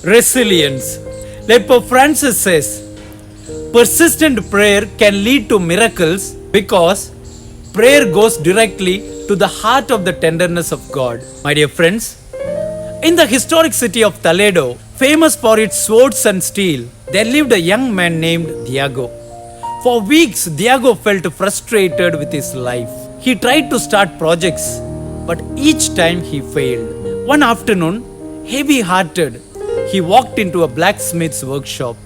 Resilience. Like Pope Francis says, persistent prayer can lead to miracles because prayer goes directly to the heart of the tenderness of God. My dear friends, in the historic city of Toledo, famous for its swords and steel, there lived a young man named Diego. For weeks, Diego felt frustrated with his life. He tried to start projects, but each time he failed. One afternoon, heavy-hearted, he walked into a blacksmith's workshop.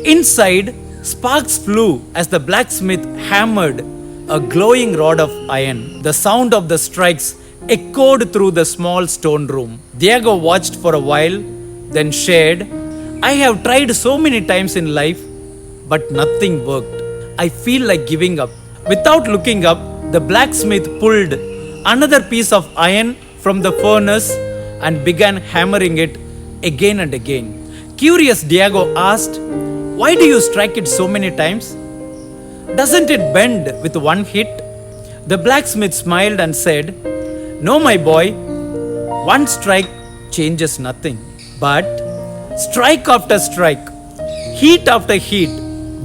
Inside, sparks flew as the blacksmith hammered a glowing rod of iron. The sound of the strikes echoed through the small stone room. Diego watched for a while, then shared, "I have tried so many times in life, but nothing worked. I feel like giving up." Without looking up, the blacksmith pulled another piece of iron from the furnace and began hammering it again and again. Curious, Diego asked, "Why do you strike it so many times? Doesn't it bend with one hit?" The blacksmith smiled and said, "No, my boy, one strike changes nothing. But strike after strike, heat after heat,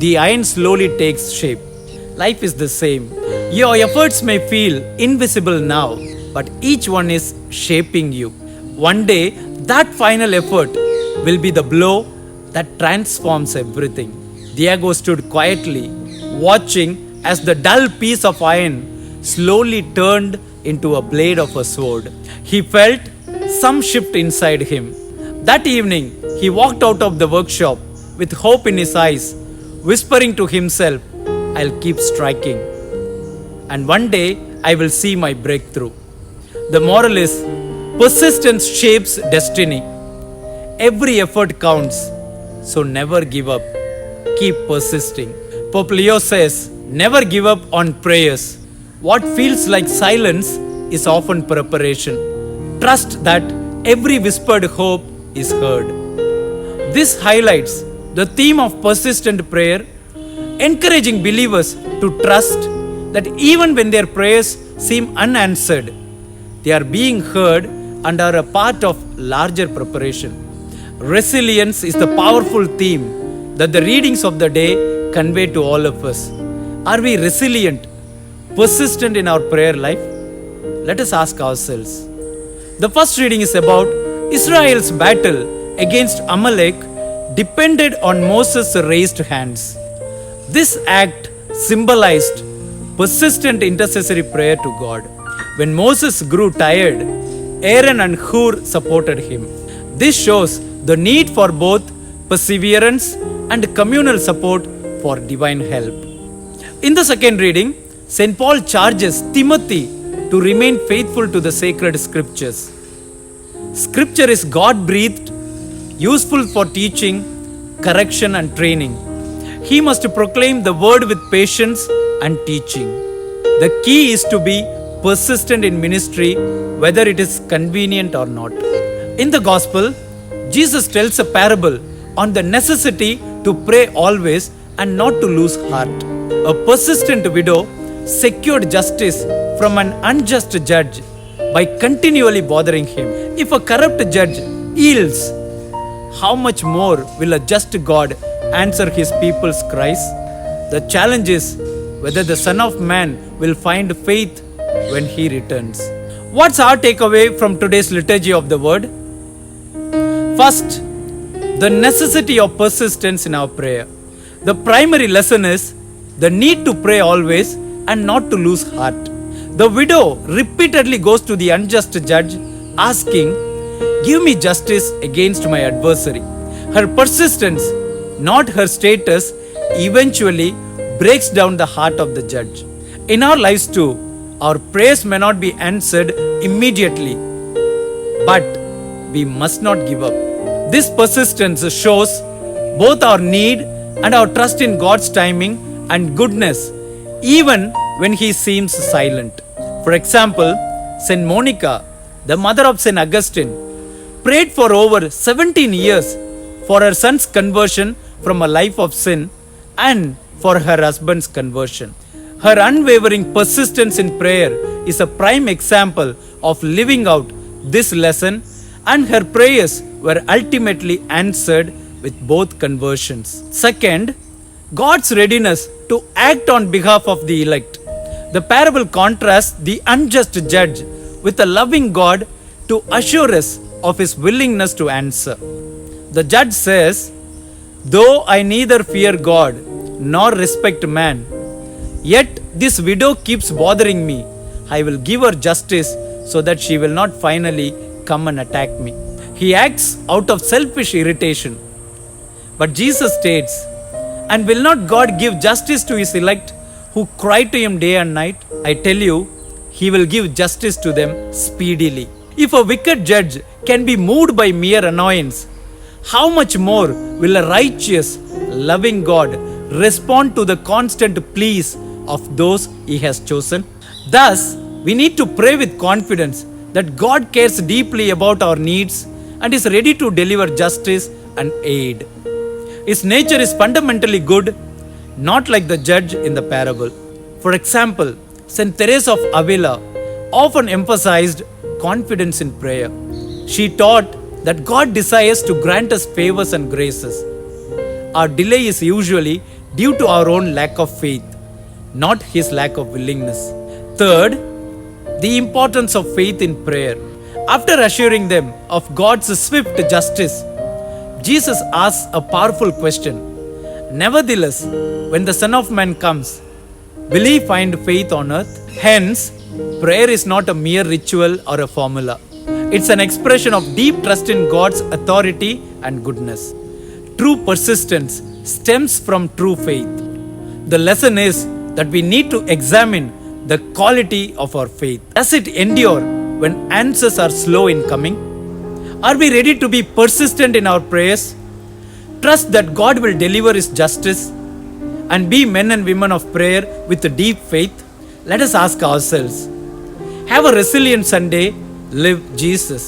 the iron slowly takes shape. Life is the same. Your efforts may feel invisible now, but each one is shaping you. One day, that final effort will be the blow that transforms everything." Diego stood quietly, watching as the dull piece of iron slowly turned into a blade of a sword. He felt some shift inside him. That evening, he walked out of the workshop with hope in his eyes, whispering to himself, "I'll keep striking, and one day I will see my breakthrough." The moral is, persistence shapes destiny. Every effort counts, so never give up. Keep persisting. Pope Leo says, "Never give up on prayers. What feels like silence is often preparation. Trust that every whispered hope is heard." This highlights the theme of persistent prayer, encouraging believers to trust that even when their prayers seem unanswered, they are being heard and are a part of larger preparation. Resilience is the powerful theme that the readings of the day convey to all of us. Are we resilient, persistent in our prayer life? Let us ask ourselves. The first reading is about Israel's battle against Amalek depended on Moses' raised hands. This act symbolized persistent intercessory prayer to God. When Moses grew tired, Aaron and Hur supported him. This shows the need for both perseverance and communal support for divine help. In the second reading, St. Paul charges Timothy to remain faithful to the sacred scriptures. Scripture is God-breathed, useful for teaching, correction, and training. He must proclaim the word with patience and teaching. The key is to be persistent in ministry, whether it is convenient or not. In the Gospel, Jesus tells a parable on the necessity to pray always and not to lose heart. A persistent widow secured justice from an unjust judge by continually bothering him. If a corrupt judge yields, how much more will a just God answer his people's cries? The challenge is whether the Son of Man will find faith when he returns. What's our takeaway from today's liturgy of the word? First, the necessity of persistence in our prayer. The primary lesson is the need to pray always and not to lose heart. The widow repeatedly goes to the unjust judge asking, "Give me justice against my adversary." Her persistence, not her status, eventually breaks down the heart of the judge. In our lives too, our prayers may not be answered immediately, but we must not give up. This persistence shows both our need and our trust in God's timing and goodness, even when He seems silent. For example, St. Monica, the mother of St. Augustine, prayed for over 17 years for her son's conversion from a life of sin and for her husband's conversion. Her unwavering persistence in prayer is a prime example of living out this lesson, and her prayers were ultimately answered with both conversions. Second, God's readiness to act on behalf of the elect. The parable contrasts the unjust judge with a loving God to assure us of his willingness to answer. The judge says, "Though I neither fear God nor respect man, yet this widow keeps bothering me. I will give her justice so that she will not finally come and attack me." He acts out of selfish irritation. But Jesus states, "And will not God give justice to his elect who cry to him day and night? I tell you, he will give justice to them speedily." If a wicked judge can be moved by mere annoyance, how much more will a righteous, loving God respond to the constant pleas of those he has chosen? Thus, we need to pray with confidence that God cares deeply about our needs and is ready to deliver justice and aid. His nature is fundamentally good, not like the judge in the parable. For example, St. Teresa of Avila often emphasized confidence in prayer. She taught that God desires to grant us favors and graces. Our delay is usually due to our own lack of faith, not his lack of willingness. Third, the importance of faith in prayer. After assuring them of God's swift justice, Jesus asks a powerful question. Nevertheless, when the Son of Man comes, will he find faith on earth? Hence, prayer is not a mere ritual or a formula. It's an expression of deep trust in God's authority and goodness. True persistence stems from true faith. The lesson is that we need to examine the quality of our faith. Does it endure when answers are slow in coming? Are we ready to be persistent in our prayers? Trust that God will deliver his justice and be men and women of prayer with deep faith? Let us ask ourselves. Have a resilient Sunday. Live Jesus.